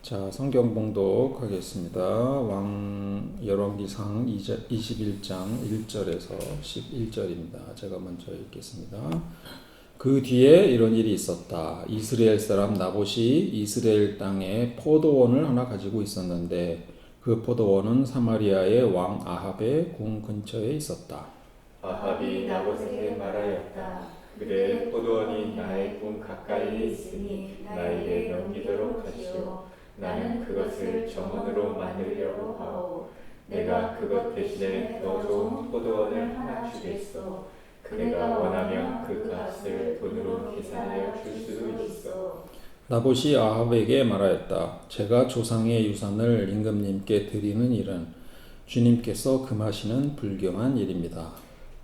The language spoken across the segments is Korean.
자, 성경 봉독하겠습니다. 열왕기상 21장 1절에서 11절입니다. 제가 먼저 읽겠습니다. 그 뒤에 이런 일이 있었다. 이스라엘 사람 나봇이 이스라엘 땅에 포도원을 하나 가지고 있었는데 그 포도원은 사마리아의 왕 아합의 궁 근처에 있었다. 아합이 나봇에게 말하였다. 그대 포도원이 나의 궁 가까이에 있으니 나에게 넘기도록 하시오. 나는 그것을 정원으로 만들려고 하오. 내가 그것 대신에 더 좋은 포도원을 하나 주겠소. 그대가 원하면 그 값을 돈으로 계산하여 줄 수도 있어. 나봇이 아합에게 말하였다. 제가 조상의 유산을 임금님께 드리는 일은 주님께서 금하시는 불경한 일입니다.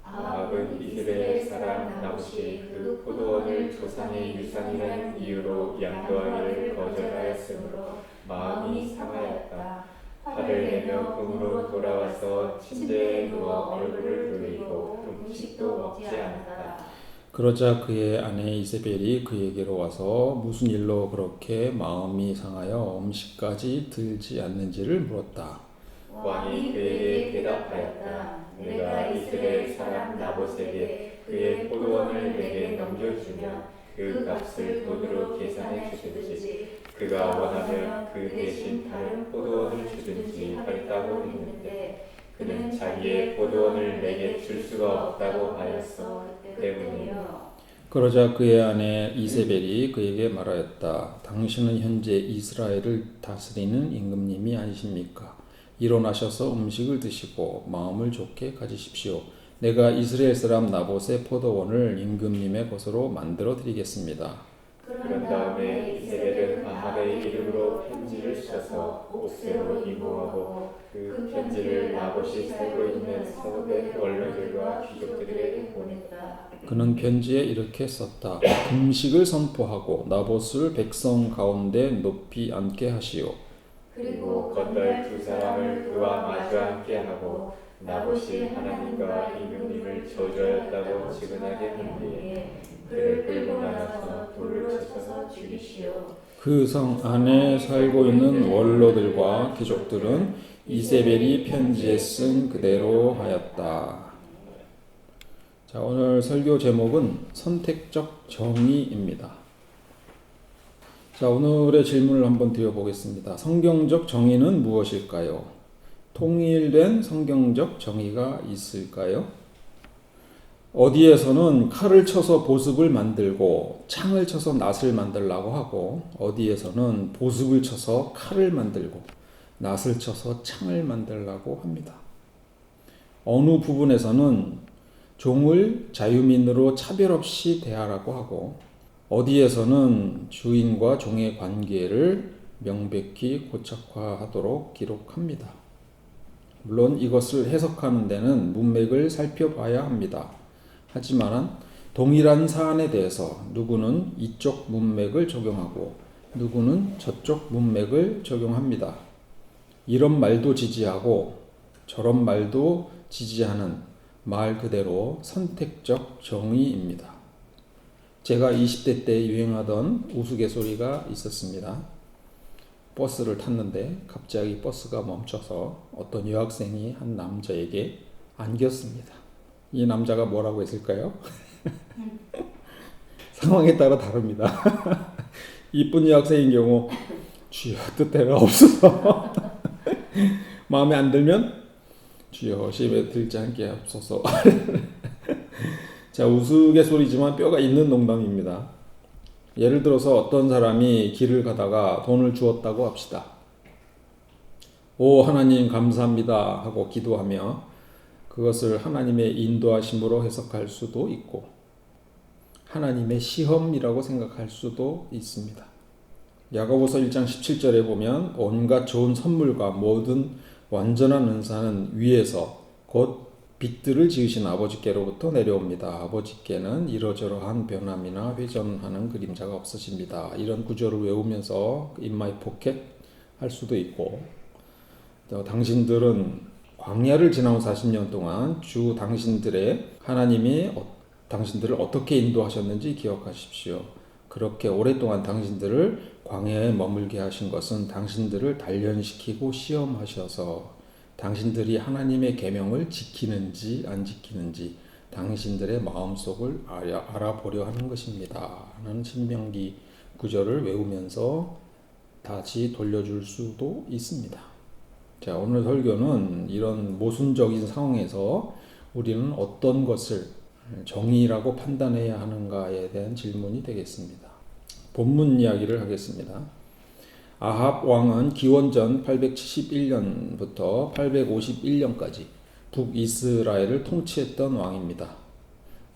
아합은 이스라엘 사람 나봇이 그 포도원을 조상의 유산이라는 이유로 양도하기를 거절하였으므로 마음이 상하였다. 화를 내며 궁으로 돌아와서 침대에 누워 얼굴을 돌리고 음식도 먹지 않았다. 그러자 그의 아내 이세벨이 그에게로 와서 무슨 일로 그렇게 마음이 상하여 음식까지 들지 않는지를 물었다. 왕이 그에게 대답하였다. 내가 이스라엘 사람 나봇에게 그의 포도원을 내게 넘겨주면 그 값을 돈으로 계산해 주든지 그가 원하면 그 대신 다른 포도원을 주든지 하겠다고 했는데 그는 자기의 포도원을 내게 줄 수가 없다고 하였어. 때문이요. 그러자 그의 아내 이세벨이 그에게 말하였다. 당신은 현재 이스라엘을 다스리는 임금님이 아니십니까? 일어나셔서 음식을 드시고 마음을 좋게 가지십시오. 내가 이스라엘 사람 나봇의 포도원을 임금님의 것으로 만들어 드리겠습니다. 그런 다음에 이세벨은 아합의 이름으로 편지를 써서 옥새로 이모하고 그 편지를 나봇이 살고 있는 성읍의 원로들과 귀족들에게 보냈다. 그는 편지에 이렇게 썼다. 금식을 선포하고 나봇을 백성 가운데 높이 앉게 하시오. 그리고 건달 두 사람을 그와 마주 앉게 하고 나봇이 하나님과 임금님을 저주하였다고 증언하게 한 뒤에 그를 끌고 나가서 돌을 쳐서 죽이시오. 그 성 안에 살고 있는 원로들과 귀족들은 이세벨이 편지에 쓴 그대로 하였다. 자, 오늘 설교 제목은 선택적 정의입니다. 자, 오늘의 질문을 한번 드려보겠습니다. 성경적 정의는 무엇일까요? 통일된 성경적 정의가 있을까요? 어디에서는 칼을 쳐서 보습을 만들고 창을 쳐서 낫을 만들라고 하고 어디에서는 보습을 쳐서 칼을 만들고 낫을 쳐서 창을 만들라고 합니다. 어느 부분에서는 종을 자유민으로 차별 없이 대하라고 하고 어디에서는 주인과 종의 관계를 명백히 고착화하도록 기록합니다. 물론 이것을 해석하는 데는 문맥을 살펴봐야 합니다. 하지만 동일한 사안에 대해서 누구는 이쪽 문맥을 적용하고 누구는 저쪽 문맥을 적용합니다. 이런 말도 지지하고 저런 말도 지지하는 말 그대로 선택적 정의입니다. 제가 20대 때 유행하던 우스갯소리가 있었습니다. 버스를 탔는데 갑자기 버스가 멈춰서 어떤 여학생이 한 남자에게 안겼습니다. 이 남자가 뭐라고 했을까요? 상황에 따라 다릅니다. 이쁜 여학생인 경우 주여 뜻대로 없어서 마음에 안 들면 주여 심에 들지 않게 없어서 자, 우스갯소리지만 뼈가 있는 농담입니다. 예를 들어서 어떤 사람이 길을 가다가 돈을 주었다고 합시다. 오 하나님 감사합니다 하고 기도하며 그것을 하나님의 인도하심으로 해석할 수도 있고 하나님의 시험이라고 생각할 수도 있습니다. 야고보서 1장 17절에 보면 온갖 좋은 선물과 모든 완전한 은사는 위에서 곧 빛들을 지으신 아버지께로부터 내려옵니다. 아버지께는 이러저러한 변함이나 회전하는 그림자가 없으십니다. 이런 구절을 외우면서 In my pocket 할 수도 있고 또 당신들은 광야를 지나온 40년 동안 주 당신들의 하나님이 당신들을 어떻게 인도하셨는지 기억하십시오. 그렇게 오랫동안 당신들을 광야에 머물게 하신 것은 당신들을 단련시키고 시험하셔서 당신들이 하나님의 계명을 지키는지 안 지키는지 당신들의 마음속을 알아보려 하는 것입니다. 라는 신명기 구절을 외우면서 다시 돌려줄 수도 있습니다. 자, 오늘 설교는 이런 모순적인 상황에서 우리는 어떤 것을 정의라고 판단해야 하는가에 대한 질문이 되겠습니다. 본문 이야기를 하겠습니다. 아합 왕은 기원전 871년부터 851년까지 북이스라엘을 통치했던 왕입니다.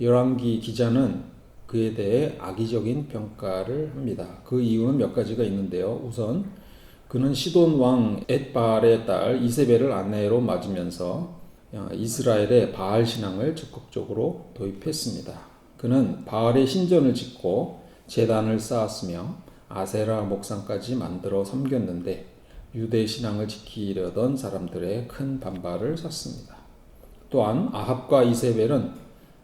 열왕기 기자는 그에 대해 악의적인 평가를 합니다. 그 이유는 몇 가지가 있는데요. 우선 그는 시돈 왕 엣바알의 딸 이세벨을 아내로 맞으면서 이스라엘의 바알 신앙을 적극적으로 도입했습니다. 그는 바알의 신전을 짓고 제단을 쌓았으며 아세라 목상까지 만들어 섬겼는데 유대 신앙을 지키려던 사람들의 큰 반발을 샀습니다. 또한 아합과 이세벨은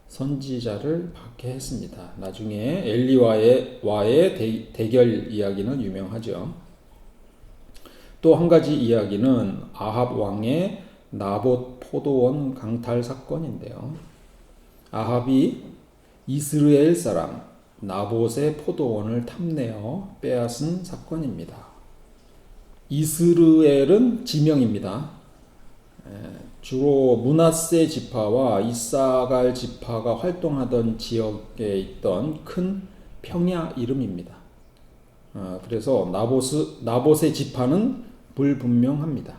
선지자를 박해했습니다. 나중에 엘리와의 대결 이야기는 유명하죠. 또 한 가지 이야기는 아합 왕의 나봇 포도원 강탈 사건인데요. 아합이 이스라엘 사람 나봇의 포도원을 탐내어 빼앗은 사건입니다. 이스라엘은 지명입니다. 주로 므낫세 지파와 이사갈 지파가 활동하던 지역에 있던 큰 평야 이름입니다. 그래서 나봇의 지파는 불분명합니다.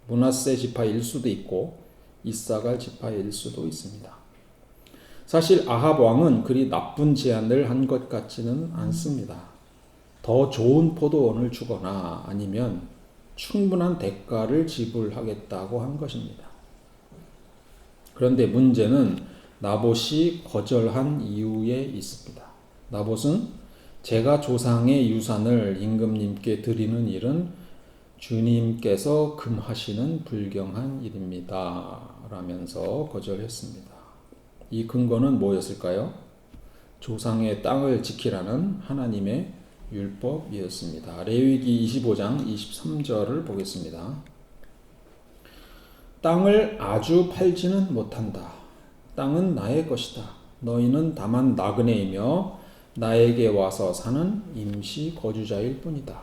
므낫세 지파일 수도 있고 이사갈 지파일 수도 있습니다. 사실 아합 왕은 그리 나쁜 제안을 한 것 같지는 않습니다. 더 좋은 포도원을 주거나 아니면 충분한 대가를 지불하겠다고 한 것입니다. 그런데 문제는 나봇이 거절한 이유에 있습니다. 나봇은 제가 조상의 유산을 임금님께 드리는 일은 주님께서 금하시는 불경한 일입니다. 라면서 거절했습니다. 이 근거는 뭐였을까요? 조상의 땅을 지키라는 하나님의 율법이었습니다. 레위기 25장 23절을 보겠습니다. 땅을 아주 팔지는 못한다. 땅은 나의 것이다. 너희는 다만 나그네이며 나에게 와서 사는 임시 거주자일 뿐이다.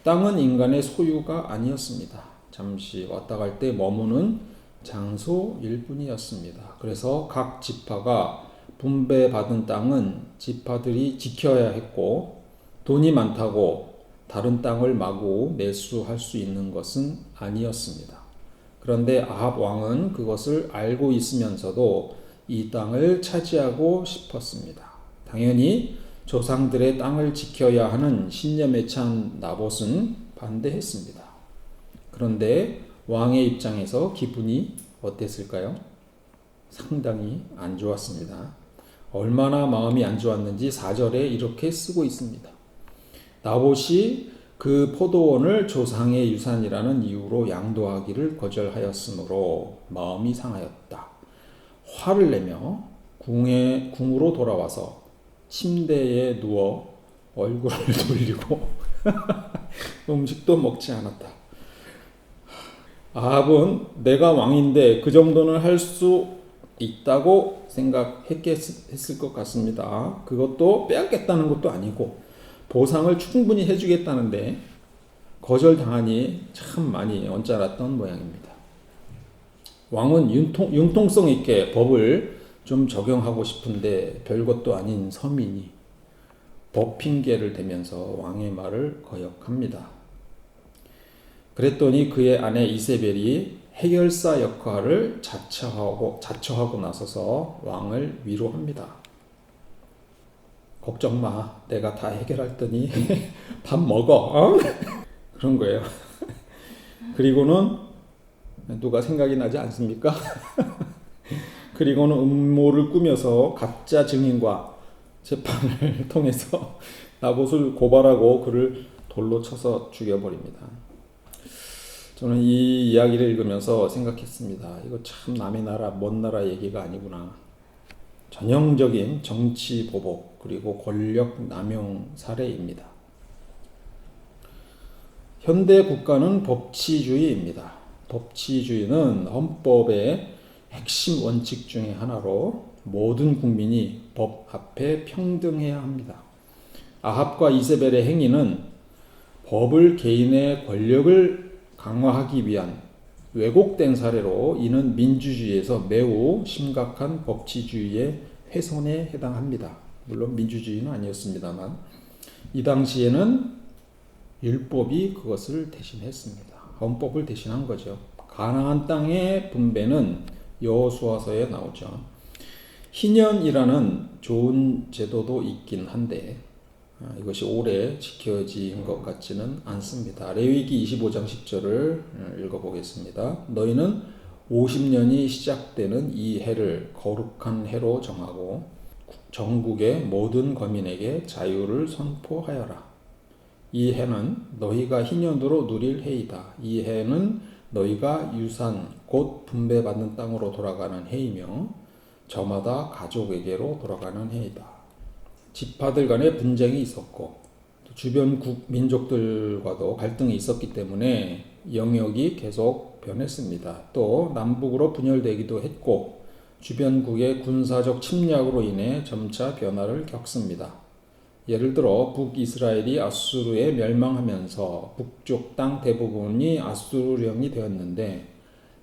땅은 인간의 소유가 아니었습니다. 잠시 왔다 갈 때 머무는 장소일 뿐이었습니다. 그래서 각 지파가 분배받은 땅은 지파들이 지켜야 했고 돈이 많다고 다른 땅을 마구 매수할 수 있는 것은 아니었습니다. 그런데 아합 왕은 그것을 알고 있으면서도 이 땅을 차지하고 싶었습니다. 당연히 조상들의 땅을 지켜야 하는 신념에 찬 나봇은 반대했습니다. 그런데 왕의 입장에서 기분이 어땠을까요? 상당히 안 좋았습니다. 얼마나 마음이 안 좋았는지 4절에 이렇게 쓰고 있습니다. 나봇이 그 포도원을 조상의 유산이라는 이유로 양도하기를 거절하였으므로 마음이 상하였다. 화를 내며 궁으로 돌아와서 침대에 누워 얼굴을 돌리고 음식도 먹지 않았다. 아합은 내가 왕인데 그 정도는 할 수 있다고 생각했을 것 같습니다. 그것도 빼앗겠다는 것도 아니고 보상을 충분히 해주겠다는데 거절당하니 참 많이 언짢았던 모양입니다. 왕은 융통성 있게 법을 좀 적용하고 싶은데 별것도 아닌 서민이 법 핑계를 대면서 왕의 말을 거역합니다. 그랬더니 그의 아내 이세벨이 해결사 역할을 자처하고 나서서 왕을 위로합니다. 걱정 마, 내가 다 해결할 테니 밥 먹어. 어? 그런 거예요. 그리고는 누가 생각이 나지 않습니까? 그리고는 음모를 꾸며서 가짜 증인과 재판을 통해서 나봇을 고발하고 그를 돌로 쳐서 죽여버립니다. 저는 이 이야기를 읽으면서 생각했습니다. 이거 참 남의 나라, 먼 나라 얘기가 아니구나. 전형적인 정치 보복 그리고 권력 남용 사례입니다. 현대 국가는 법치주의입니다. 법치주의는 헌법의 핵심 원칙 중에 하나로 모든 국민이 법 앞에 평등해야 합니다. 아합과 이세벨의 행위는 법을 개인의 권력을 강화하기 위한 왜곡된 사례로 이는 민주주의에서 매우 심각한 법치주의의 훼손에 해당합니다. 물론 민주주의는 아니었습니다만 이 당시에는 율법이 그것을 대신했습니다. 헌법을 대신한 거죠. 가나안 땅의 분배는 여호수아서에 나오죠. 희년이라는 좋은 제도도 있긴 한데 이것이 오래 지켜진 것 같지는 않습니다. 레위기 25장 10절을 읽어보겠습니다. 너희는 50년이 시작되는 이 해를 거룩한 해로 정하고 전국의 모든 거민에게 자유를 선포하여라. 이 해는 너희가 희년으로 누릴 해이다. 이 해는 너희가 유산 곧 분배받는 땅으로 돌아가는 해이며 저마다 가족에게로 돌아가는 해이다. 지파들 간에 분쟁이 있었고 주변 민족들과도 갈등이 있었기 때문에 영역이 계속 변했습니다. 또 남북으로 분열되기도 했고 주변국의 군사적 침략으로 인해 점차 변화를 겪습니다. 예를 들어 북이스라엘이 아수르에 멸망하면서 북쪽 땅 대부분이 아수르령이 되었는데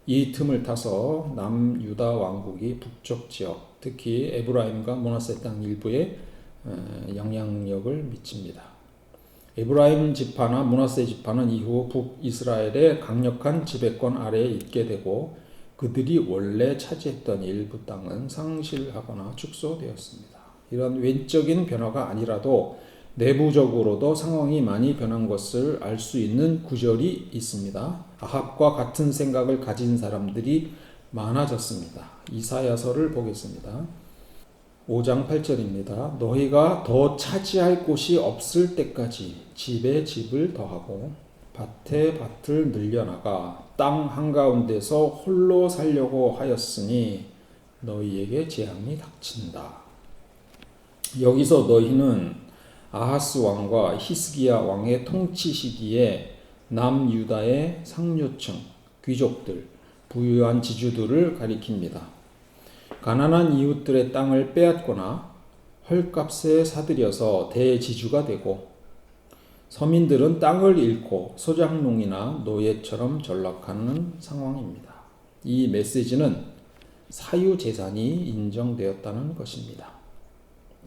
이 틈을 타서 남유다 왕국이 북쪽 지역, 특히 에브라임과 므낫세 땅 일부에 영향력을 미칩니다. 에브라임 지파나 므낫세 지파는 이후 북이스라엘의 강력한 지배권 아래에 있게 되고 그들이 원래 차지했던 일부 땅은 상실하거나 축소되었습니다. 이런 외적인 변화가 아니라도 내부적으로도 상황이 많이 변한 것을 알 수 있는 구절이 있습니다. 아합과 같은 생각을 가진 사람들이 많아졌습니다. 이사야서를 보겠습니다. 5장 8절입니다. 너희가 더 차지할 곳이 없을 때까지 집에 집을 더하고 밭에 밭을 늘려나가 땅 한가운데서 홀로 살려고 하였으니 너희에게 재앙이 닥친다. 여기서 너희는 아하스 왕과 히스기야 왕의 통치 시기에 남유다의 상류층, 귀족들, 부유한 지주들을 가리킵니다. 가난한 이웃들의 땅을 빼앗거나 헐값에 사들여서 대지주가 되고 서민들은 땅을 잃고 소작농이나 노예처럼 전락하는 상황입니다. 이 메시지는 사유재산이 인정되었다는 것입니다.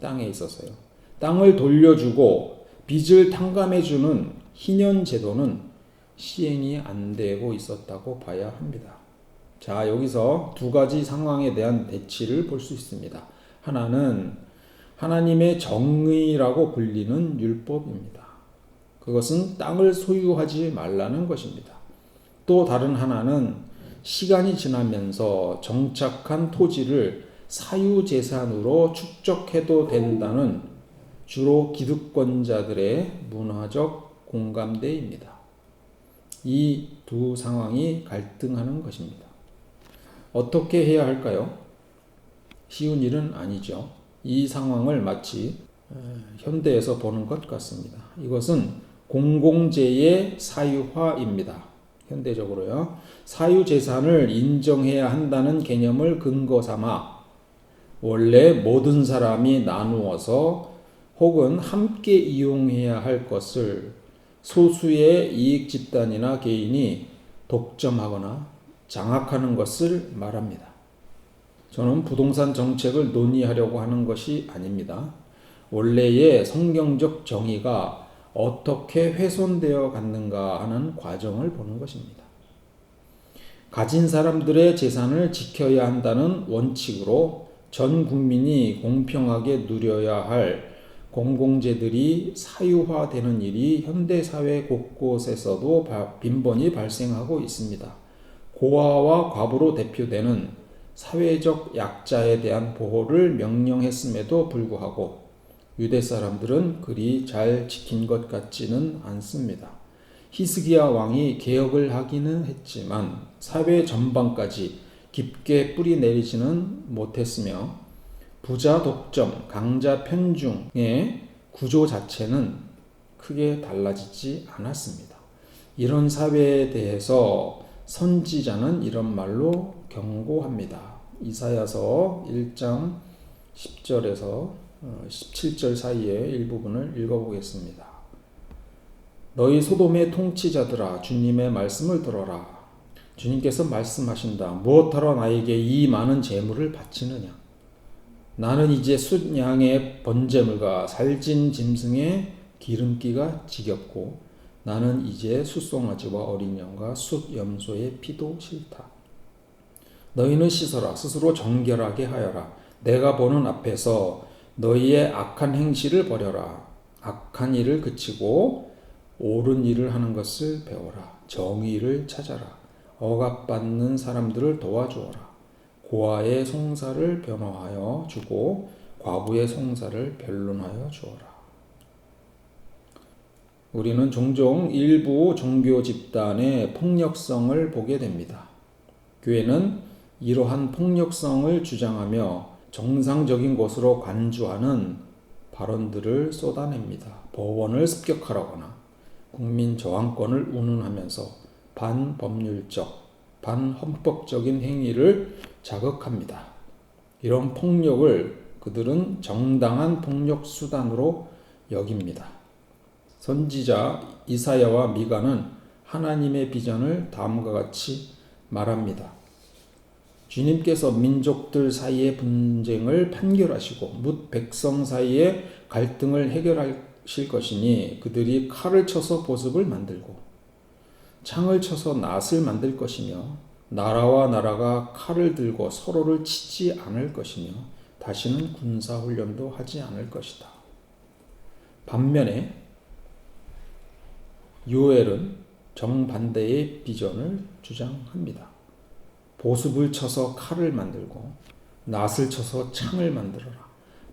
땅에 있어서요. 땅을 돌려주고 빚을 탕감해주는 희년 제도는 시행이 안 되고 있었다고 봐야 합니다. 자, 여기서 두 가지 상황에 대한 대치를 볼 수 있습니다. 하나는 하나님의 정의라고 불리는 율법입니다. 그것은 땅을 소유하지 말라는 것입니다. 또 다른 하나는 시간이 지나면서 정착한 토지를 사유재산으로 축적해도 된다는 주로 기득권자들의 문화적 공감대입니다. 이 두 상황이 갈등하는 것입니다. 어떻게 해야 할까요? 쉬운 일은 아니죠. 이 상황을 마치 현대에서 보는 것 같습니다. 이것은 공공재의 사유화입니다. 현대적으로요. 사유재산을 인정해야 한다는 개념을 근거 삼아 원래 모든 사람이 나누어서 혹은 함께 이용해야 할 것을 소수의 이익 집단이나 개인이 독점하거나 장악하는 것을 말합니다. 저는 부동산 정책을 논의하려고 하는 것이 아닙니다. 원래의 성경적 정의가 어떻게 훼손되어 갔는가 하는 과정을 보는 것입니다. 가진 사람들의 재산을 지켜야 한다는 원칙으로 전 국민이 공평하게 누려야 할 공공재들이 사유화되는 일이 현대사회 곳곳에서도 빈번히 발생하고 있습니다. 고아와 과부로 대표되는 사회적 약자에 대한 보호를 명령했음에도 불구하고 유대 사람들은 그리 잘 지킨 것 같지는 않습니다. 히스기야 왕이 개혁을 하기는 했지만 사회 전반까지 깊게 뿌리 내리지는 못했으며 부자 독점, 강자 편중의 구조 자체는 크게 달라지지 않았습니다. 이런 사회에 대해서 선지자는 이런 말로 경고합니다. 이사야서 1장 10절에서 17절 사이의 일부분을 읽어보겠습니다. 너희 소돔의 통치자들아, 주님의 말씀을 들어라. 주님께서 말씀하신다. 무엇하러 나에게 이 많은 재물을 바치느냐? 나는 이제 숫 양의 번제물과 살찐 짐승의 기름기가 지겹고 나는 이제 숫송아지와 어린 양과 숫 염소의 피도 싫다. 너희는 씻어라. 스스로 정결하게 하여라. 내가 보는 앞에서 너희의 악한 행실을 버려라. 악한 일을 그치고 옳은 일을 하는 것을 배워라. 정의를 찾아라. 억압받는 사람들을 도와주어라. 고아의 송사를 변호하여 주고 과부의 송사를 변론하여 주어라. 우리는 종종 일부 종교 집단의 폭력성을 보게 됩니다. 교회는 이러한 폭력성을 주장하며 정상적인 것으로 간주하는 발언들을 쏟아냅니다. 법원을 습격하라거나 국민 저항권을 운운하면서 반법률적, 반헌법적인 행위를 자극합니다. 이런 폭력을 그들은 정당한 폭력 수단으로 여깁니다. 선지자 이사야와 미가는 하나님의 비전을 다음과 같이 말합니다. 주님께서 민족들 사이의 분쟁을 판결하시고 뭇 백성 사이의 갈등을 해결하실 것이니 그들이 칼을 쳐서 보습을 만들고 창을 쳐서 낫을 만들 것이며 나라와 나라가 칼을 들고 서로를 치지 않을 것이며 다시는 군사훈련도 하지 않을 것이다. 반면에 요엘은 정반대의 비전을 주장합니다. 보습을 쳐서 칼을 만들고 낫을 쳐서 창을 만들어라.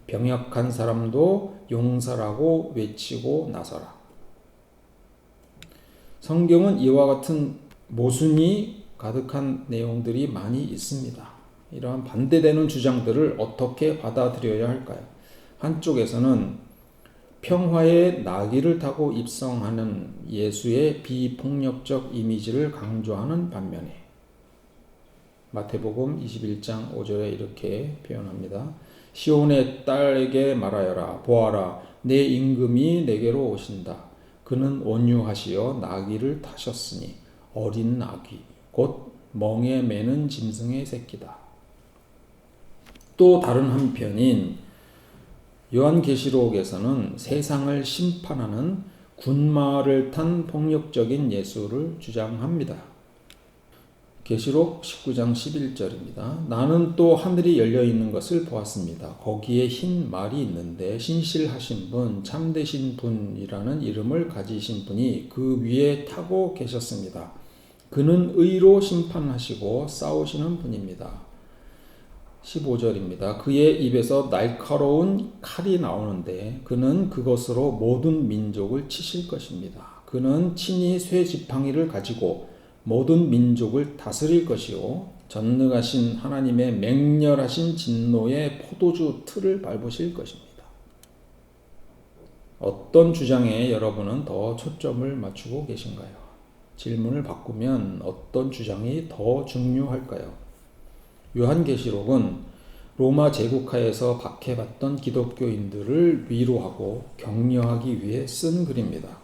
병약한 사람도 용사라고 외치고 나서라. 성경은 이와 같은 모순이 가득한 내용들이 많이 있습니다. 이러한 반대되는 주장들을 어떻게 받아들여야 할까요? 한쪽에서는 평화의 나귀를 타고 입성하는 예수의 비폭력적 이미지를 강조하는 반면에 마태복음 21장 5절에 이렇게 표현합니다. 시온의 딸에게 말하여라. 보아라, 내 임금이 내게로 오신다. 그는 온유하시어 나귀를 타셨으니 어린 나귀 곧 멍에 매는 짐승의 새끼다. 또 다른 한편인 요한계시록에서는 세상을 심판하는 군마를 탄 폭력적인 예수를 주장합니다. 계시록 19장 11절입니다. 나는 또 하늘이 열려있는 것을 보았습니다. 거기에 흰 말이 있는데 신실하신 분, 참되신 분이라는 이름을 가지신 분이 그 위에 타고 계셨습니다. 그는 의로 심판하시고 싸우시는 분입니다. 15절입니다. 그의 입에서 날카로운 칼이 나오는데 그는 그것으로 모든 민족을 치실 것입니다. 그는 친히 쇠 지팡이를 가지고 모든 민족을 다스릴 것이요 전능하신 하나님의 맹렬하신 진노의 포도주 틀을 밟으실 것입니다. 어떤 주장에 여러분은 더 초점을 맞추고 계신가요? 질문을 바꾸면 어떤 주장이 더 중요할까요? 요한계시록은 로마 제국하에서 박해받던 기독교인들을 위로하고 격려하기 위해 쓴 글입니다.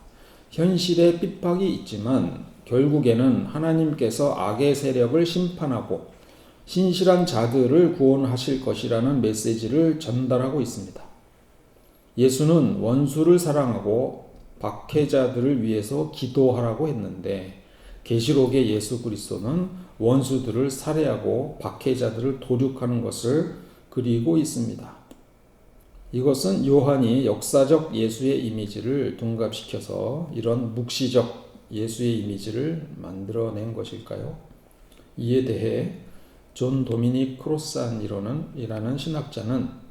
현실에 핍박이 있지만 결국에는 하나님께서 악의 세력을 심판하고 신실한 자들을 구원하실 것이라는 메시지를 전달하고 있습니다. 예수는 원수를 사랑하고 박해자들을 위해서 기도하라고 했는데 계시록의 예수 그리스도는 원수들을 살해하고 박해자들을 도륙하는 것을 그리고 있습니다. 이것은 요한이 역사적 예수의 이미지를 둔갑시켜서 이런 묵시적 예수의 이미지를 만들어낸 것일까요? 이에 대해 존 도미닉 크로산이라는 신학자는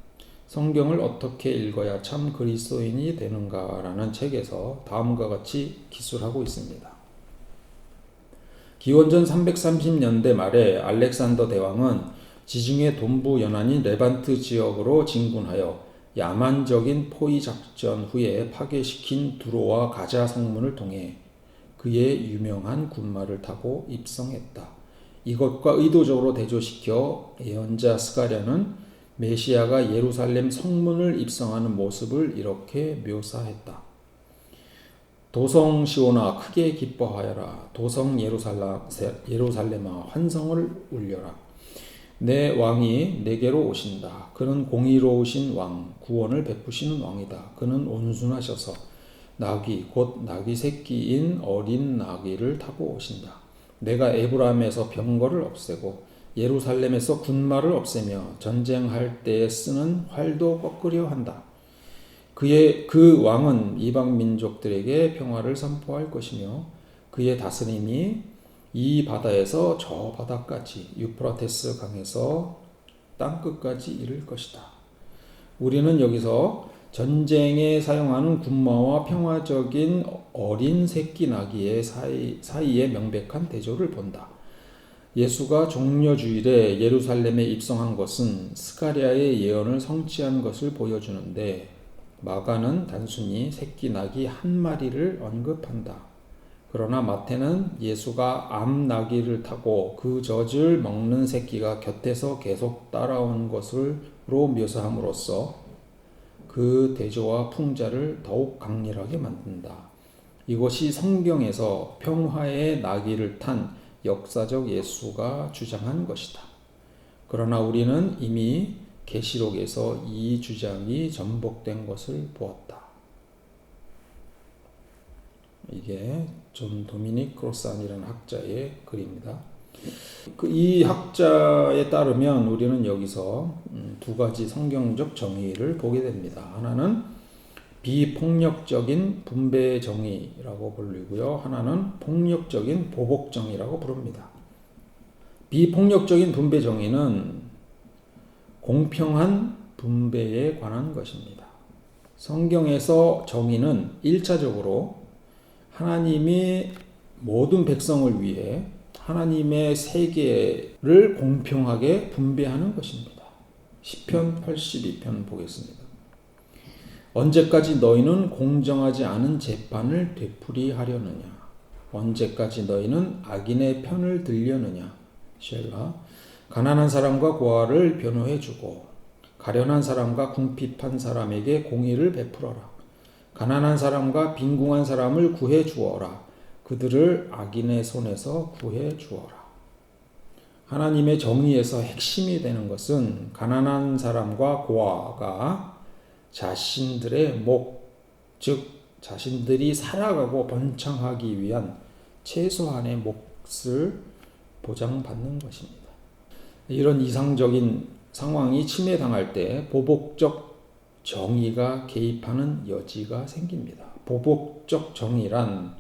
성경을 어떻게 읽어야 참 그리스도인이 되는가라는 책에서 다음과 같이 기술하고 있습니다. 기원전 330년대 말에 알렉산더 대왕은 지중해 동부 연안인 레반트 지역으로 진군하여 야만적인 포위 작전 후에 파괴시킨 두로와 가자 성문을 통해 그의 유명한 군마를 타고 입성했다. 이것과 의도적으로 대조시켜 예언자 스가랴는 메시아가 예루살렘 성문을 입성하는 모습을 이렇게 묘사했다. 도성 시온아 크게 기뻐하여라. 도성 예루살렘아 환성을 울려라. 내 왕이 내게로 오신다. 그는 공의로우신 왕, 구원을 베푸시는 왕이다. 그는 온순하셔서 나귀 곧 나귀 새끼인 어린 나귀를 타고 오신다. 내가 에브라임에서 병거를 없애고 예루살렘에서 군마를 없애며 전쟁할 때에 쓰는 활도 꺾으려 한다. 그 왕은 이방 민족들에게 평화를 선포할 것이며 그의 다스림이 이 바다에서 저 바다까지 유프라테스 강에서 땅끝까지 이를 것이다. 우리는 여기서 전쟁에 사용하는 군마와 평화적인 어린 새끼 나귀의 사이에 명백한 대조를 본다. 예수가 종려주일에 예루살렘에 입성한 것은 스가랴의 예언을 성취한 것을 보여주는데 마가는 단순히 새끼 나귀 한 마리를 언급한다. 그러나 마태는 예수가 암 나귀를 타고 그 젖을 먹는 새끼가 곁에서 계속 따라온 것으로 묘사함으로써 그 대조와 풍자를 더욱 강렬하게 만든다. 이것이 성경에서 평화의 나귀를 탄 역사적 예수가 주장한 것이다. 그러나 우리는 이미 계시록에서 이 주장이 전복된 것을 보았다. 이게 존 도미닉 크로산이라는 학자의 글입니다. 이 학자에 따르면 우리는 여기서 두 가지 성경적 정의를 보게 됩니다. 하나는 비폭력적인 분배 정의라고 불리고요. 하나는 폭력적인 보복 정의라고 부릅니다. 비폭력적인 분배 정의는 공평한 분배에 관한 것입니다. 성경에서 정의는 1차적으로 하나님이 모든 백성을 위해 하나님의 세계를 공평하게 분배하는 것입니다. 시편 82편 보겠습니다. 언제까지 너희는 공정하지 않은 재판을 되풀이하려느냐? 언제까지 너희는 악인의 편을 들려느냐? 셀라. 가난한 사람과 고아를 변호해주고 가련한 사람과 궁핍한 사람에게 공의를 베풀어라. 가난한 사람과 빈궁한 사람을 구해 주어라. 그들을 악인의 손에서 구해 주어라. 하나님의 정의에서 핵심이 되는 것은 가난한 사람과 고아가 자신들의 목, 즉 자신들이 살아가고 번창하기 위한 최소한의 몫을 보장받는 것입니다. 이런 이상적인 상황이 침해당할 때 보복적 정의가 개입하는 여지가 생깁니다. 보복적 정의란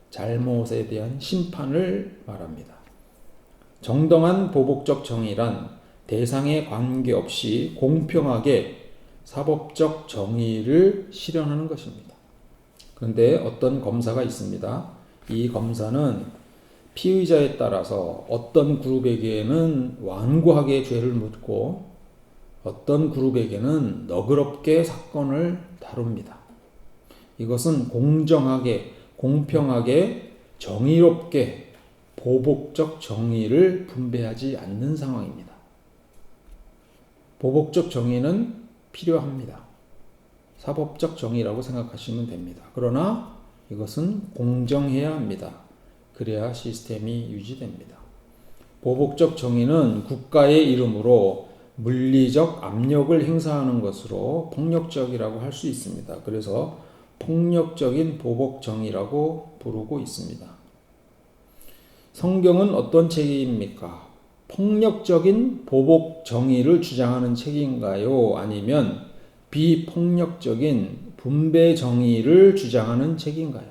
잘못에 대한 심판을 말합니다. 정당한 보복적 정의란 대상에 관계없이 공평하게 사법적 정의를 실현하는 것입니다. 그런데 어떤 검사가 있습니다. 이 검사는 피의자에 따라서 어떤 그룹에게는 완고하게 죄를 묻고 어떤 그룹에게는 너그럽게 사건을 다룹니다. 이것은 공정하게, 공평하게, 정의롭게 보복적 정의를 분배하지 않는 상황입니다. 보복적 정의는 필요합니다. 사법적 정의라고 생각하시면 됩니다. 그러나 이것은 공정해야 합니다. 그래야 시스템이 유지됩니다. 보복적 정의는 국가의 이름으로 물리적 압력을 행사하는 것으로 폭력적이라고 할 수 있습니다. 그래서 폭력적인 보복 정의라고 부르고 있습니다. 성경은 어떤 책입니까? 폭력적인 보복 정의를 주장하는 책인가요? 아니면 비폭력적인 분배 정의를 주장하는 책인가요?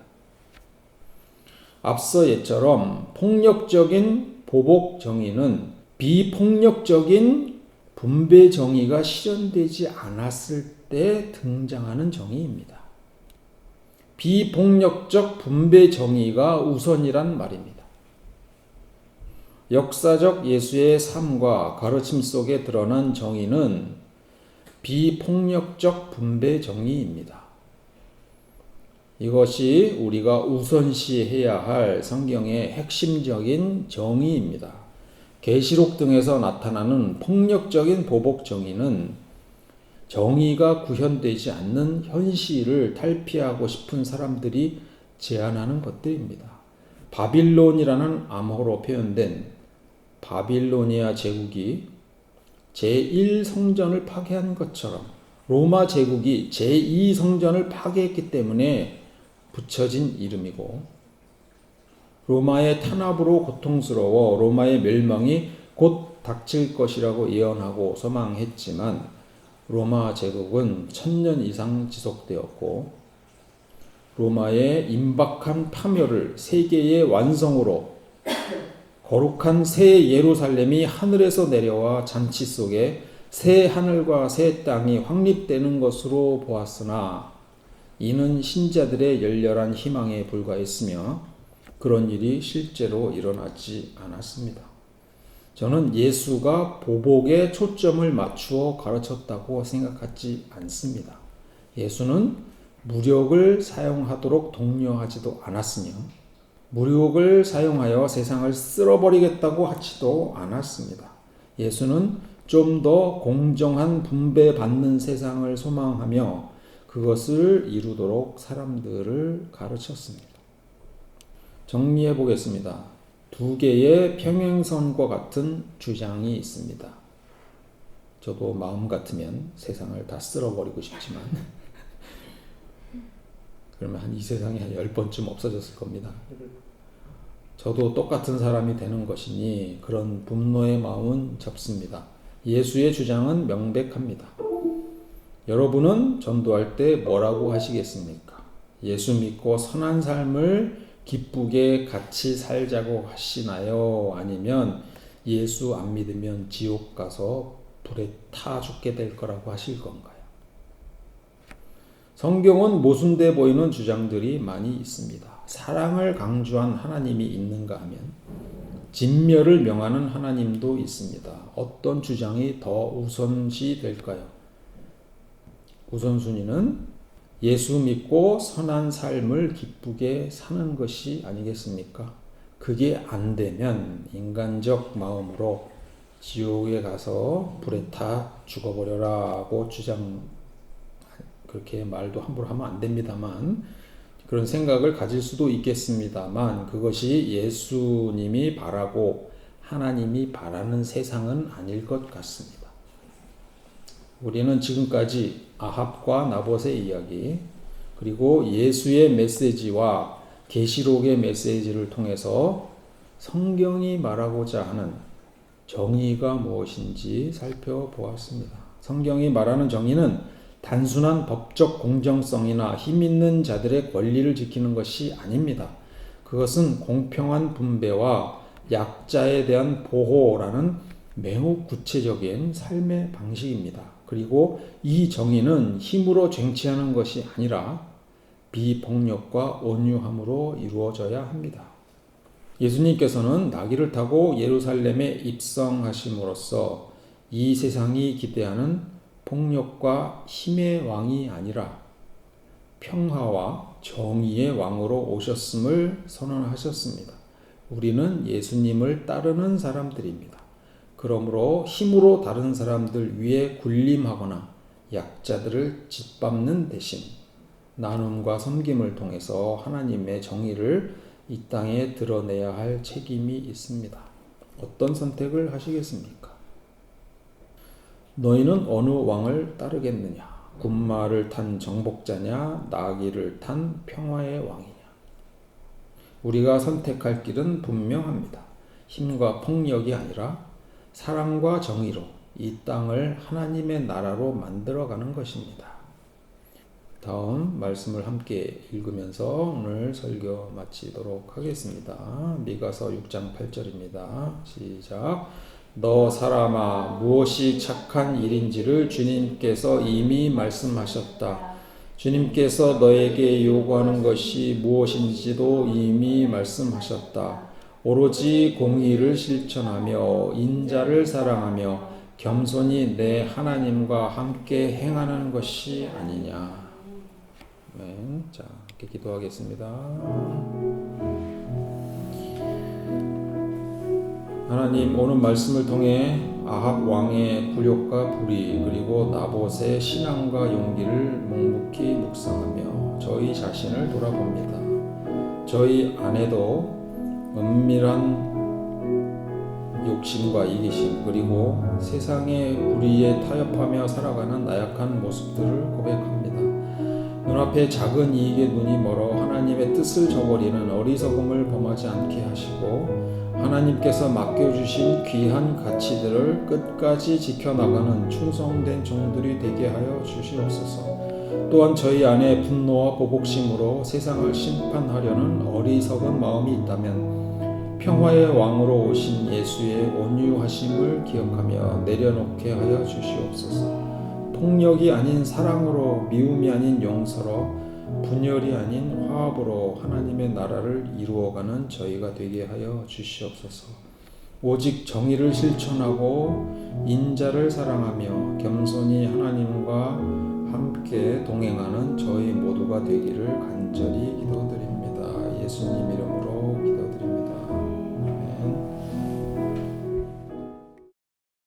앞서 예처럼 폭력적인 보복 정의는 비폭력적인 분배 정의가 실현되지 않았을 때 등장하는 정의입니다. 비폭력적 분배 정의가 우선이란 말입니다. 역사적 예수의 삶과 가르침 속에 드러난 정의는 비폭력적 분배 정의입니다. 이것이 우리가 우선시해야 할 성경의 핵심적인 정의입니다. 계시록 등에서 나타나는 폭력적인 보복 정의는 정의가 구현되지 않는 현실을 탈피하고 싶은 사람들이 제안하는 것들입니다. 바빌론이라는 암호로 표현된 바빌로니아 제국이 제1성전을 파괴한 것처럼 로마 제국이 제2성전을 파괴했기 때문에 붙여진 이름이고, 로마의 탄압으로 고통스러워 로마의 멸망이 곧 닥칠 것이라고 예언하고 소망했지만 로마 제국은 1000년 이상 지속되었고, 로마의 임박한 파멸을 세계의 완성으로 거룩한 새 예루살렘이 하늘에서 내려와 잔치 속에 새 하늘과 새 땅이 확립되는 것으로 보았으나 이는 신자들의 열렬한 희망에 불과했으며 그런 일이 실제로 일어나지 않았습니다. 저는 예수가 보복에 초점을 맞추어 가르쳤다고 생각하지 않습니다. 예수는 무력을 사용하도록 독려하지도 않았으며 무력을 사용하여 세상을 쓸어버리겠다고 하지도 않았습니다. 예수는 좀 더 공정한 분배받는 세상을 소망하며 그것을 이루도록 사람들을 가르쳤습니다. 정리해 보겠습니다. 두 개의 평행선과 같은 주장이 있습니다. 저도 마음 같으면 세상을 다 쓸어버리고 싶지만 그러면 이 세상이 한 10번쯤 없어졌을 겁니다. 저도 똑같은 사람이 되는 것이니 그런 분노의 마음은 접습니다. 예수의 주장은 명백합니다. 여러분은 전도할 때 뭐라고 하시겠습니까? 예수 믿고 선한 삶을 기쁘게 같이 살자고 하시나요? 아니면 예수 안 믿으면 지옥 가서 불에 타 죽게 될 거라고 하실 건가요? 성경은 모순돼 보이는 주장들이 많이 있습니다. 사랑을 강조한 하나님이 있는가 하면 진멸을 명하는 하나님도 있습니다. 어떤 주장이 더 우선시 될까요? 우선순위는 예수 믿고 선한 삶을 기쁘게 사는 것이 아니겠습니까? 그게 안 되면 인간적 마음으로 지옥에 가서 불에 타 죽어버려라고 그렇게 말도 함부로 하면 안 됩니다만 그런 생각을 가질 수도 있겠습니다만 그것이 예수님이 바라고 하나님이 바라는 세상은 아닐 것 같습니다. 우리는 지금까지 아합과 나봇의 이야기 그리고 예수의 메시지와 계시록의 메시지를 통해서 성경이 말하고자 하는 정의가 무엇인지 살펴보았습니다. 성경이 말하는 정의는 단순한 법적 공정성이나 힘 있는 자들의 권리를 지키는 것이 아닙니다. 그것은 공평한 분배와 약자에 대한 보호라는 매우 구체적인 삶의 방식입니다. 그리고 이 정의는 힘으로 쟁취하는 것이 아니라 비폭력과 온유함으로 이루어져야 합니다. 예수님께서는 나귀를 타고 예루살렘에 입성하심으로써 이 세상이 기대하는 폭력과 힘의 왕이 아니라 평화와 정의의 왕으로 오셨음을 선언하셨습니다. 우리는 예수님을 따르는 사람들입니다. 그러므로 힘으로 다른 사람들 위에 군림하거나 약자들을 짓밟는 대신 나눔과 섬김을 통해서 하나님의 정의를 이 땅에 드러내야 할 책임이 있습니다. 어떤 선택을 하시겠습니까? 너희는 어느 왕을 따르겠느냐? 군마를 탄 정복자냐? 나귀를 탄 평화의 왕이냐? 우리가 선택할 길은 분명합니다. 힘과 폭력이 아니라 사랑과 정의로 이 땅을 하나님의 나라로 만들어가는 것입니다. 다음 말씀을 함께 읽으면서 오늘 설교 마치도록 하겠습니다. 미가서 6장 8절입니다. 시작. 너 사람아 무엇이 착한 일인지를 주님께서 이미 말씀하셨다. 주님께서 너에게 요구하는 것이 무엇인지도 이미 말씀하셨다. 오로지 공의를 실천하며 인자를 사랑하며 겸손히 내 하나님과 함께 행하는 것이 아니냐. 아멘. 자, 이렇게 기도하겠습니다. 하나님, 오늘 말씀을 통해 아합 왕의 굴욕과 불의 그리고 나봇의 신앙과 용기를 묵묵히 묵상하며 저희 자신을 돌아봅니다. 저희 안에도 은밀한 욕심과 이기심 그리고 세상의 불의에 타협하며 살아가는 나약한 모습들을 고백합니다. 눈앞에 작은 이익에 눈이 멀어 하나님의 뜻을 저버리는 어리석음을 범하지 않게 하시고 하나님께서 맡겨주신 귀한 가치들을 끝까지 지켜나가는 충성된 종들이 되게 하여 주시옵소서. 또한 저희 안에 분노와 보복심으로 세상을 심판하려는 어리석은 마음이 있다면 평화의 왕으로 오신 예수의 온유하심을 기억하며 내려놓게 하여 주시옵소서. 폭력이 아닌 사랑으로, 미움이 아닌 용서로, 분열이 아닌 화합으로 하나님의 나라를 이루어가는 저희가 되게 하여 주시옵소서. 오직 정의를 실천하고 인자를 사랑하며 겸손히 하나님과 함께 동행하는 저희 모두가 되기를 간절히 기도드립니다. 예수님 이름으로